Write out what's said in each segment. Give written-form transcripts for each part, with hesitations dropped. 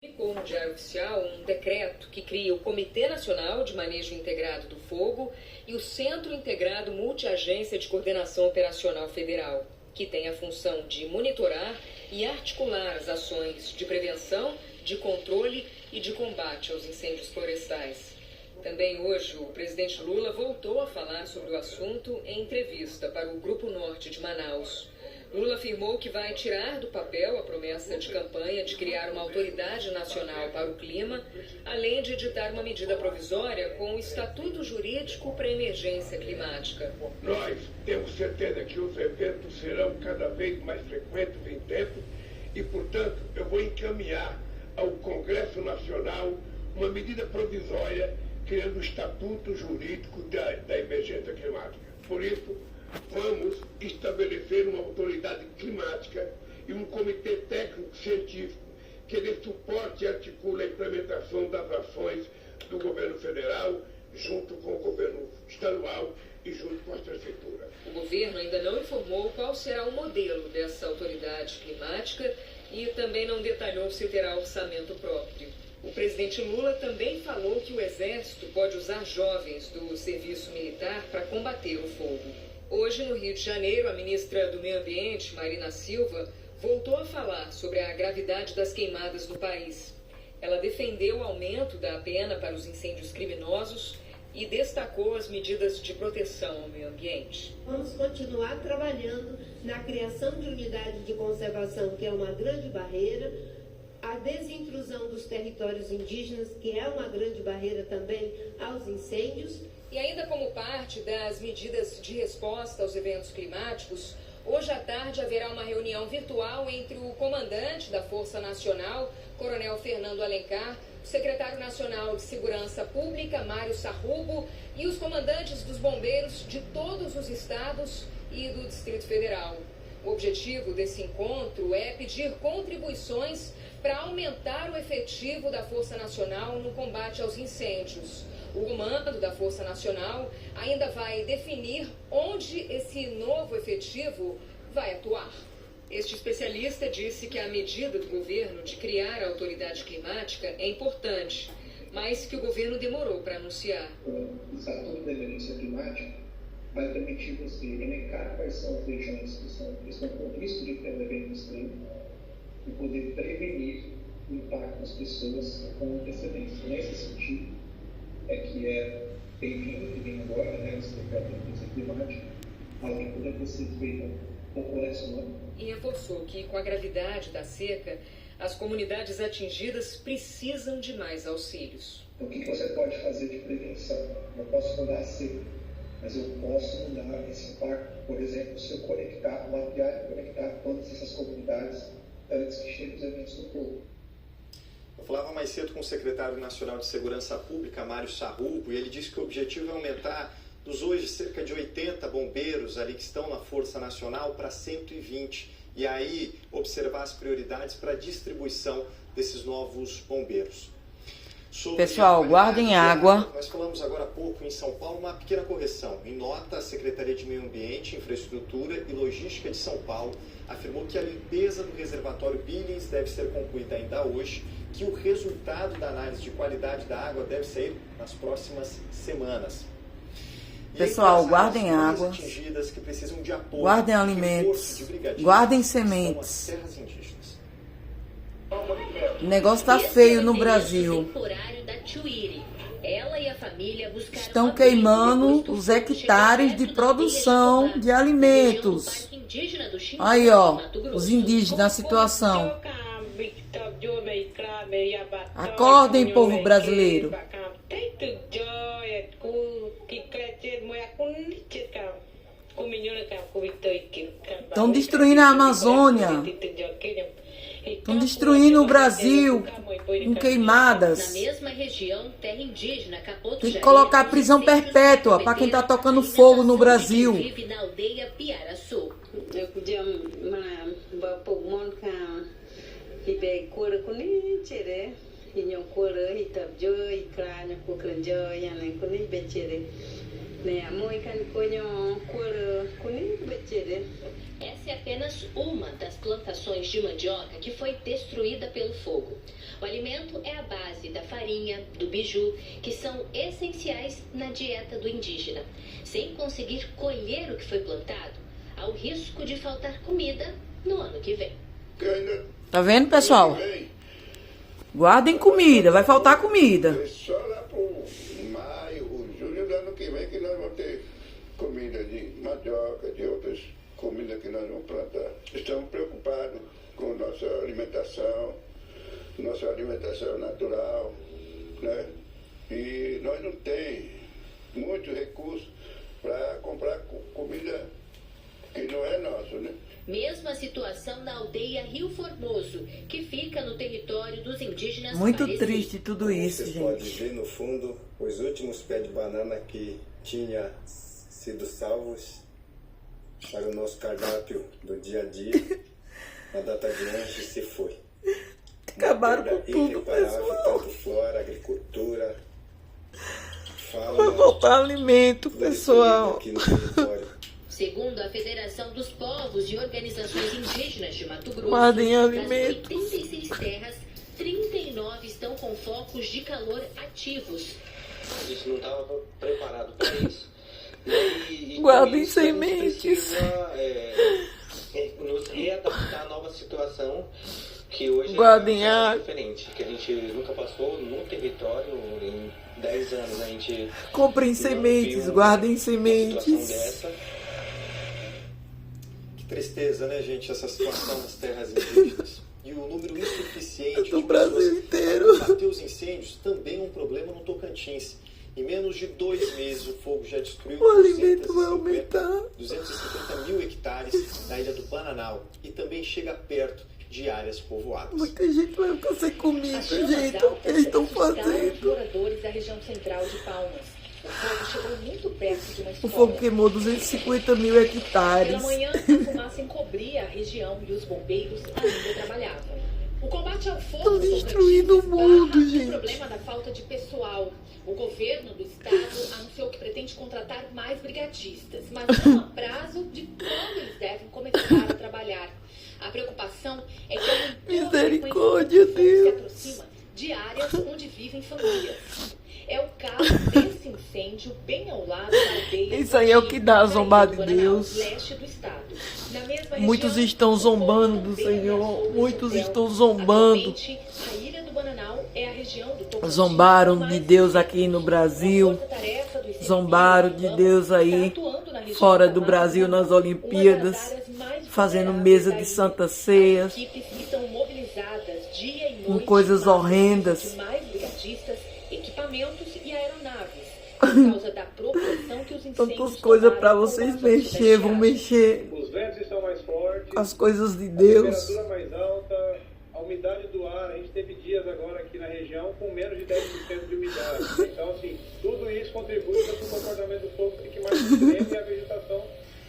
Publicou no Diário Oficial um decreto que cria o Comitê Nacional de Manejo Integrado do Fogo e o Centro Integrado Multiagência de Coordenação Operacional Federal, que tem a função de monitorar e articular as ações de prevenção, de controle e de combate aos incêndios florestais. Também hoje, o presidente Lula voltou a falar sobre o assunto em entrevista para o Grupo Norte de Manaus. Lula afirmou que vai tirar do papel a promessa de campanha de criar uma autoridade nacional para o clima, além de editar uma medida provisória com o estatuto jurídico para a emergência climática. Nós temos certeza que os eventos serão cada vez mais frequentes em tempo e, portanto, eu vou encaminhar ao Congresso Nacional uma medida provisória criando o estatuto jurídico da emergência climática. Por isso, vamos estabelecer uma autoridade climática e um comitê técnico-científico que dê suporte e articule a implementação das ações do governo federal, junto com o governo estadual e junto com a prefeitura. O governo ainda não informou qual será o modelo dessa autoridade climática e também não detalhou se terá orçamento próprio. O presidente Lula também falou que o Exército pode usar jovens do serviço militar para combater o fogo. Hoje, no Rio de Janeiro, a ministra do Meio Ambiente, Marina Silva, voltou a falar sobre a gravidade das queimadas no país. Ela defendeu o aumento da pena para os incêndios criminosos e destacou as medidas de proteção ao meio ambiente. Vamos continuar trabalhando na criação de unidades de conservação, que é uma grande barreira, a desintrusão dos territórios indígenas, que é uma grande barreira também aos incêndios. E ainda como parte das medidas de resposta aos eventos climáticos, hoje à tarde haverá uma reunião virtual entre o comandante da Força Nacional, Coronel Fernando Alencar, o secretário nacional de Segurança Pública, Mário Sarrubo, e os comandantes dos bombeiros de todos os estados e do Distrito Federal. O objetivo desse encontro é pedir contribuições para aumentar o efetivo da Força Nacional no combate aos incêndios. O comando da Força Nacional ainda vai definir onde esse novo efetivo vai atuar. Este especialista disse que a medida do governo de criar a autoridade climática é importante, mas que o governo demorou para anunciar. O Estatuto da Emergência Climática vai permitir você elencar quais são as regiões que estão com risco de ter eventos extremos e poder prevenir o impacto das pessoas com antecedência. Nesse sentido, é bem-vindo que vem agora, esse decreto de emergência climática, além poder ter sido feita populacional. E reforçou que, com a gravidade da seca, as comunidades atingidas precisam de mais auxílios. Então, o que você pode fazer de prevenção? Eu posso mudar a seca, mas eu posso mudar esse impacto, por exemplo, se eu mapear e conectar todas essas comunidades antes que cheguem os eventos do fogo. Eu falava mais cedo com o secretário nacional de Segurança Pública, Mário Sarrubo, e ele disse que o objetivo é aumentar dos hoje cerca de 80 bombeiros ali que estão na Força Nacional para 120, e aí observar as prioridades para a distribuição desses novos bombeiros. Pessoal, guardem água. Nós falamos agora há pouco em São Paulo uma pequena correção. Em nota, a Secretaria de Meio Ambiente, Infraestrutura e Logística de São Paulo afirmou que a limpeza do reservatório Billings deve ser concluída ainda hoje, que o resultado da análise de qualidade da água deve sair nas próximas semanas. Pessoal, guardem água, que precisam de apoio, guardem alimentos, guardem sementes. O negócio tá feio no Brasil. Estão queimando os hectares de produção de alimentos. Aí, ó, os indígenas na situação. Acordem, povo brasileiro. Estão destruindo a Amazônia. Estão destruindo o Brasil com queimadas. Tem que colocar prisão perpétua para quem está tocando fogo no Brasil. Essa é apenas uma das plantações de mandioca que foi destruída pelo fogo. O alimento é a base da farinha, do biju, que são essenciais na dieta do indígena. Sem conseguir colher o que foi plantado, há o risco de faltar comida no ano que vem. Tá vendo, pessoal? Guardem comida, vai faltar comida. Só lá pro maio, julho do ano que vem que nós vamos ter comida de mandioca, de outras comidas que nós vamos plantar. Estamos preocupados com nossa alimentação natural, né? E nós não temos muito recurso para comprar comida que não é nossa, né? Mesma situação na aldeia Rio Formoso, que fica no território dos indígenas. Muito triste tudo isso, Você gente. pode ver no fundo os últimos pés de banana que tinha sido salvos para o nosso cardápio do dia a dia. Na data de hoje se foi. Acabaram com tudo, irreparável, pessoal. tanto flora, agricultura, Vai fauna, faltar alimento, pessoal. aqui no território. Segundo a Federação dos Povos e Organizações Indígenas de Mato Grosso, Guardem das alimentos. 86 terras, 39 estão com focos de calor ativos. A gente não estava preparado para isso. E Guardem com isso, a gente sementes. precisa, nos readaptar à nova situação que hoje Guardem é água. diferente, que a gente nunca passou no território em 10 anos. A gente Comprem não sementes, viu guardem uma situação sementes. dessa. Que tristeza, né, gente, essa situação nas terras indígenas. E o número insuficiente No de Brasil pessoas inteiro. para combater os incêndios também é um problema no Tocantins. Em menos de 2 meses, o fogo já destruiu O alimento vai aumentar. 250 mil hectares na ilha do Bananal e também chega perto de áreas povoadas. Muita gente vai ficar sem comida, As chamas gente. O que altas eles estão assustaram os fazendo? moradores da região central de Palmas. O fogo chegou muito perto de uma O escola. fogo queimou 250 mil hectares. Pela manhã, a fumaça encobria a região e os bombeiros ainda trabalhavam. O combate ao fogo Estão no destruindo o Tocantins mundo, esbarra no gente. problema da falta de pessoal. O governo do estado anunciou que pretende contratar mais brigadistas, mas não há prazo de quando eles devem começar a trabalhar. A preocupação é que a Misericórdia, Deus. se aproxima de áreas onde vivem famílias. É o caso desse incêndio bem ao lado da aldeia. Isso aí é o que dá, zombar de Deus. Leste do estado. Na mesma Muitos região, estão o zombando fogo do também Senhor. ameaçou Muitos Isabel. estão zombando. Atualmente, a ilha do Bananal é a região do Tocantins Zombaram mais de Deus aqui no Brasil. Zombaram de Deus aí fora do Brasil nas Olimpíadas, fazendo mesa de Santa Ceias, com coisas horrendas. Tantas coisas para vocês mexer, vão mexer Os ventos estão mais fortes, com as coisas de a Deus. temperatura mais alta, a umidade do ar. A gente teve dias agora aqui na região com menos de 10% de umidade. Então, assim, tudo isso contribui para que o comportamento do fogo fique mais extremo e a vegetação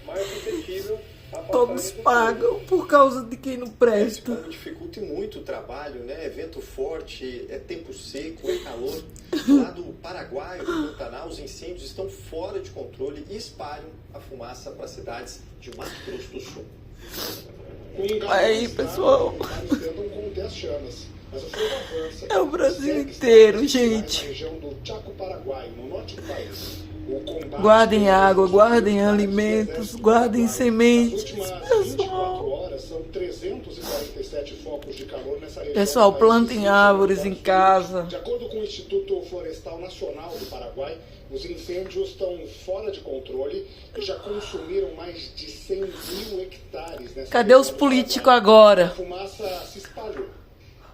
mais suscetível a passar Todos isso tudo. pagam por causa de quem não Esse presta. fogo dificulta muito o trabalho, né? É vento forte, é tempo seco, é calor. Lá do Paraguai, do Pantanal, os incêndios estão fora de controle e espalham a fumaça para cidades de Mato Grosso do Sul. Aí, pessoal, tentam conter as chamas, mas o fogo avança. é o Brasil inteiro, Na gente. região do Chaco Paraguai, no norte do país. O combate Guardem tem água, guardem vários alimentos, exércitos guardem paraguaios. sementes. Nas últimas 24 Pessoal, horas, são 347 focos de calor nessa região. pessoal, do país. plantem árvores em casa. De acordo com o Instituto Florestal Nacional do Paraguai, os incêndios estão fora de controle e já consumiram mais de 100 mil hectares. Nessa Cadê região os do políticos Paraguai. agora? A fumaça se espalhou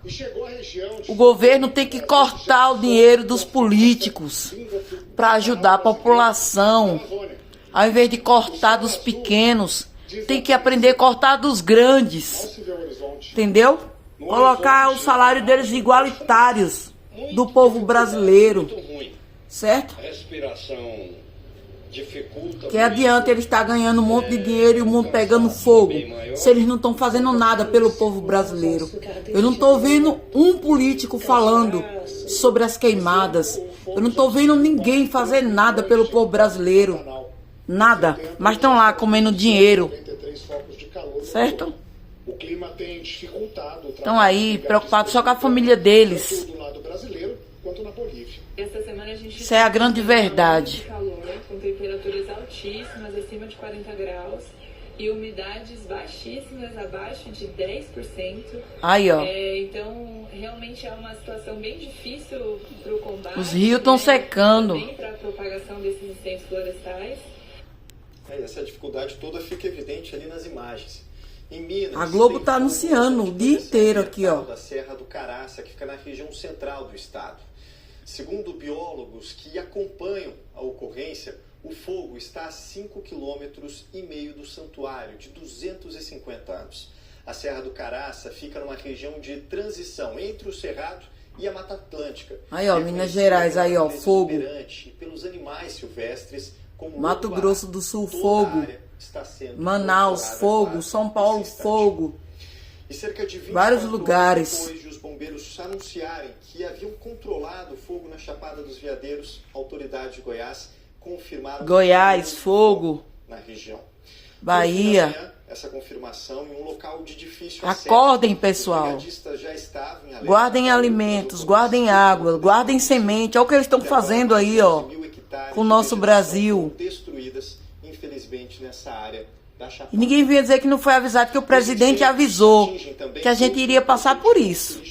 e chegou à região de... O governo tem que cortar o dinheiro dos políticos para ajudar a população. Ao invés de cortar dos pequenos, tem que aprender a cortar dos grandes. Entendeu? Colocar o salário deles igualitários do povo brasileiro. Muito ruim. Certo? Respiração dificulta... Que adianta eles estar ganhando um monte de dinheiro e o mundo pegando fogo, se eles não estão fazendo nada pelo povo brasileiro. Eu não estou vendo um político falando sobre as queimadas. Eu não estou vendo ninguém fazer nada pelo povo brasileiro. Nada. Mas estão lá comendo dinheiro. Certo? O clima tem dificultado. Estão aí preocupados só com a família deles. Tanto do lado brasileiro quanto na Bolívia. Essa semana a gente Isso é a grande verdade. calor, com temperaturas altíssimas, acima de 40 graus, e umidades baixíssimas, abaixo de 10%. Aí, ó. Então, realmente é uma situação bem difícil para o combate. Os rios estão secando. Também para a propagação desses incêndios florestais. Essa dificuldade toda fica evidente ali nas imagens. Em Minas, A Globo está anunciando o dia inteiro aqui, ó. Da Serra do Caraça, que fica na região central do estado. Segundo biólogos que acompanham a ocorrência, o fogo está a 5,5 km do santuário, de 250 anos. A Serra do Caraça fica numa região de transição entre o Cerrado e a Mata Atlântica. Aí, ó, Minas Gerais, aí, ó, fogo. E pelos animais silvestres, como Mato Grosso do Sul, fogo. Está sendo Manaus, fogo. São Paulo, fogo. E cerca de 24 vários lugares. Depois de os bombeiros anunciarem que haviam controlado o fogo na Chapada dos Veadeiros, autoridades de Goiás confirmaram Goiás, fogo. Na região. Bahia. Manhã, essa confirmação em um local de difícil Acordem, acesso. pessoal. Já estavam em alerta. Guardem alimentos, guardem água, guardem semente. Olha o que eles estão fazendo aí, ó, com o nosso Brasil. Destruídas, infelizmente, nessa área da Chapada. E ninguém vinha dizer que não foi avisado, que o presidente avisou que a gente iria passar por isso.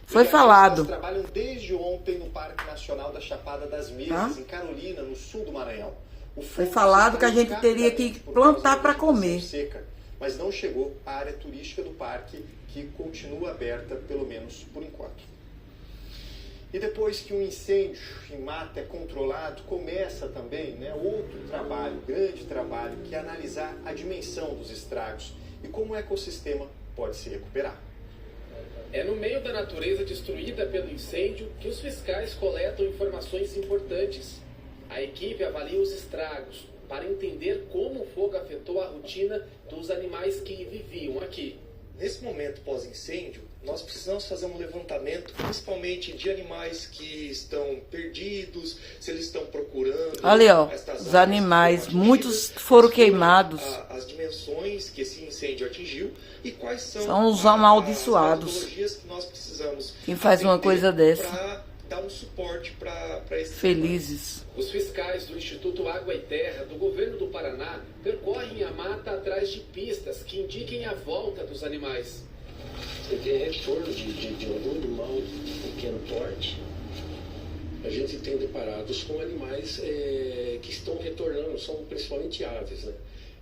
Foi falado. Eles trabalham desde ontem no Parque Nacional da Chapada das Mesas, em Carolina, no sul do Maranhão. Foi falado que a gente teria que plantar para comer. Seca, mas não chegou à área turística do parque, que continua aberta, pelo menos por enquanto. E depois que um incêndio em mata é controlado, começa também outro trabalho, grande trabalho, que é analisar a dimensão dos estragos e como o ecossistema pode se recuperar. É no meio da natureza destruída pelo incêndio que os fiscais coletam informações importantes. A equipe avalia os estragos para entender como o fogo afetou a rotina dos animais que viviam aqui. Nesse momento pós-incêndio, nós precisamos fazer um levantamento, principalmente de animais que estão perdidos, se eles estão procurando... Olha, ó, os animais, muitos foram queimados. As dimensões que esse incêndio atingiu e quais são os amaldiçoados. as tecnologias que nós precisamos... Quem faz uma coisa dessa? Para dar um suporte para esses felizes. Os fiscais do Instituto Água e Terra do governo do Paraná percorrem a mata atrás de pistas que indiquem a volta dos animais. Você tem retorno de algum animal de pequeno porte. A gente tem deparados com animais que estão retornando, são principalmente aves, né?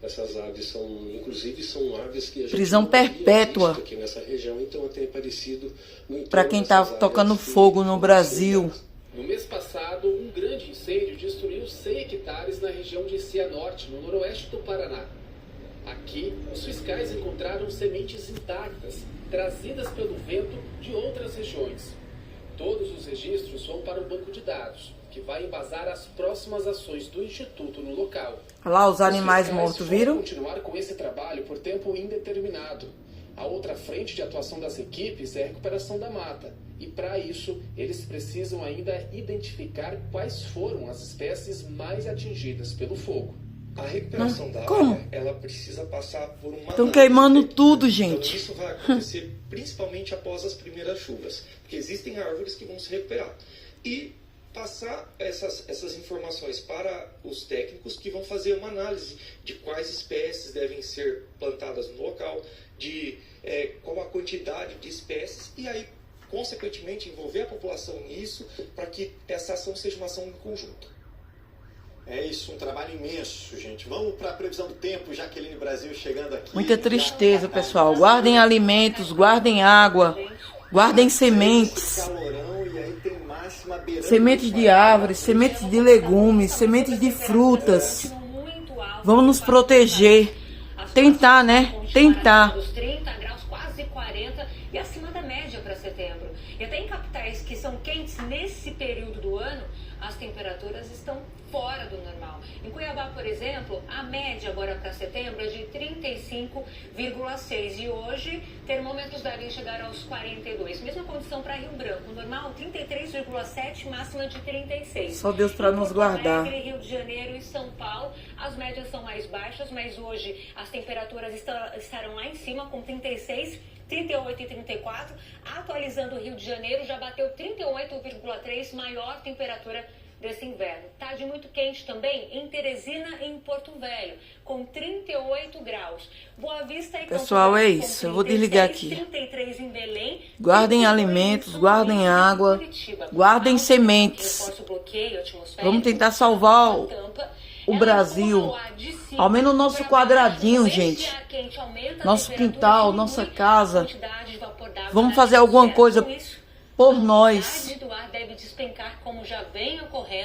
Essas aves são, inclusive, são aves que a gente prisão perpétua aqui nessa região, então tem aparecido para quem está tocando fogo no Brasil. No mês passado, um grande incêndio destruiu 100 hectares na região de Cianorte, no noroeste do Paraná. Aqui, os fiscais encontraram sementes intactas, trazidas pelo vento de outras regiões. Todos os registros vão para o banco de dados, que vai embasar as próximas ações do Instituto no local. Olha lá os animais mortos, viram? Vão continuar com esse trabalho por tempo indeterminado. A outra frente de atuação das equipes é a recuperação da mata. E para isso, eles precisam ainda identificar quais foram as espécies mais atingidas pelo fogo. A recuperação da Como? área, ela precisa passar por uma... Estão queimando tudo, gente. Então isso vai acontecer principalmente após as primeiras chuvas, porque existem árvores que vão se recuperar. E passar essas informações para os técnicos que vão fazer uma análise de quais espécies devem ser plantadas no local, de qual a quantidade de espécies, e aí, consequentemente, envolver a população nisso para que essa ação seja uma ação em conjunto. É isso, um trabalho imenso, gente. Vamos para a previsão do tempo, Jaqueline Brasil chegando aqui. Muita tristeza, pessoal. Guardem alimentos, guardem água, guardem sementes. Sementes de árvores, sementes de legumes, sementes de frutas. Vamos nos proteger. Tentar, né? Tentar. Os 30 graus, quase 40 e acima da média para setembro. E até em capitais que são quentes nesse período do ano, as temperaturas estão fora do normal. Em Cuiabá, por exemplo, a média agora para setembro é de 35,6 e hoje termômetros devem chegar aos 42. Mesma condição para Rio Branco, normal 33,7, máxima de 36. Só Deus para nos guardar. Alegre, Rio de Janeiro e São Paulo, as médias são mais baixas, mas hoje as temperaturas estarão lá em cima com 36, 38 e 34. Atualizando o Rio de Janeiro, já bateu 38,3, maior temperatura desse inverno. Tarde muito quente também em Teresina e em Porto Velho, com 38 graus. Boa Vista e Pessoal, é isso. Eu vou desligar aqui. 33 em Belém. Guardem alimentos, guardem água, guardem sementes. Vamos tentar salvar o Brasil. Ao menos o nosso quadradinho, gente. Nosso quintal, nossa casa. Vamos fazer alguma coisa por nós. Deve despencar como já vem ocorrendo.